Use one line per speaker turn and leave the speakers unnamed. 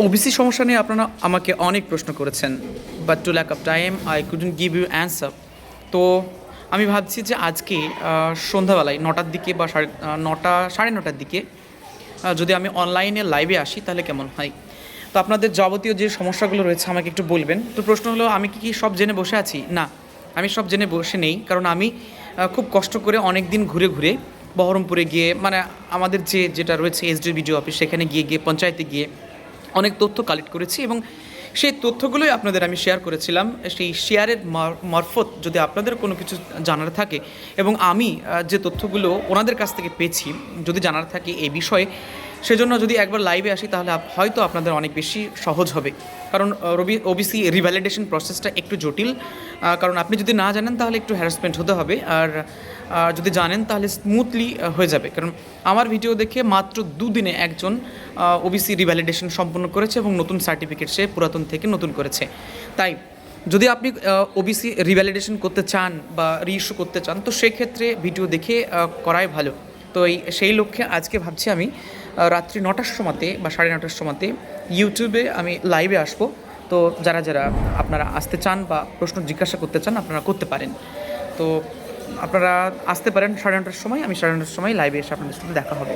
OBC সমস্যা নিয়ে আপনারা আমাকে অনেক প্রশ্ন করেছেন, but to lack of time I couldn't give you answer. তো আমি ভাবছি যে আজকে সন্ধ্যাবেলায় 9টার দিকে বা নটা সাড়ে নটার দিকে যদি আমি অনলাইনে লাইভে আসি তাহলে কেমন হয়। তো আপনাদের যাবতীয় যে সমস্যাগুলো রয়েছে আমাকে একটু বলবেন। তো প্রশ্ন হলো, আমি কি সব জেনে বসে আছি? না, আমি সব জেনে বসে নেই, কারণ আমি খুব কষ্ট করে অনেক দিন ঘুরে ঘুরে বহরমপুরে গিয়ে, মানে আমাদের যেটা রয়েছে এসডি বিডিও অফিস, সেখানে গিয়ে গিয়ে পঞ্চায়েতে গিয়ে অনেক তথ্য কালেক্ট করেছি এবং সেই তথ্যগুলোই আপনাদের আমি শেয়ার করেছিলাম। সেই শেয়ারের মারফত যদি আপনাদের কোনো কিছু জানার থাকে এবং আমি যে তথ্যগুলো ওনাদের কাছ থেকে পেয়েছি যদি জানার থাকে এই বিষয়ে, সেজন্য যদি একবার লাইভে আসি তাহলে হয়তো আপনাদের অনেক বেশি সহজ হবে। কারণ ওবিসি রিভ্যালিডেশন প্রসেসটা একটু জটিল, কারণ আপনি যদি না জানেন তাহলে একটু হ্যারাসমেন্ট হতে হবে, আর যদি জানেন তাহলে স্মুথলি হয়ে যাবে। কারণ আমার ভিডিও দেখে মাত্র দুদিনে একজন ওবিসি রিভ্যালিডেশন সম্পন্ন করেছে এবং নতুন সার্টিফিকেট সে পুরাতন থেকে নতুন করেছে। তাই যদি আপনি ওবিসি রিভ্যালিডেশন করতে চান বা রিইস্যু করতে চান, তো সেক্ষেত্রে ভিডিও দেখে করাই ভালো। তো সেই লক্ষ্যে আজকে ভাবছি আমি রাত্রি 9টার সময়তে বা 9:30টার সময়তে ইউটিউবে আমি লাইভে আসবো। তো যারা যারা আপনারা আসতে চান বা প্রশ্ন জিজ্ঞাসা করতে চান আপনারা করতে পারেন। তো আপনারা আসতে পারেন 9:30টার সময়, আমি 9:30টার সময় লাইভে এসে আপনাদের সাথে দেখা হবে।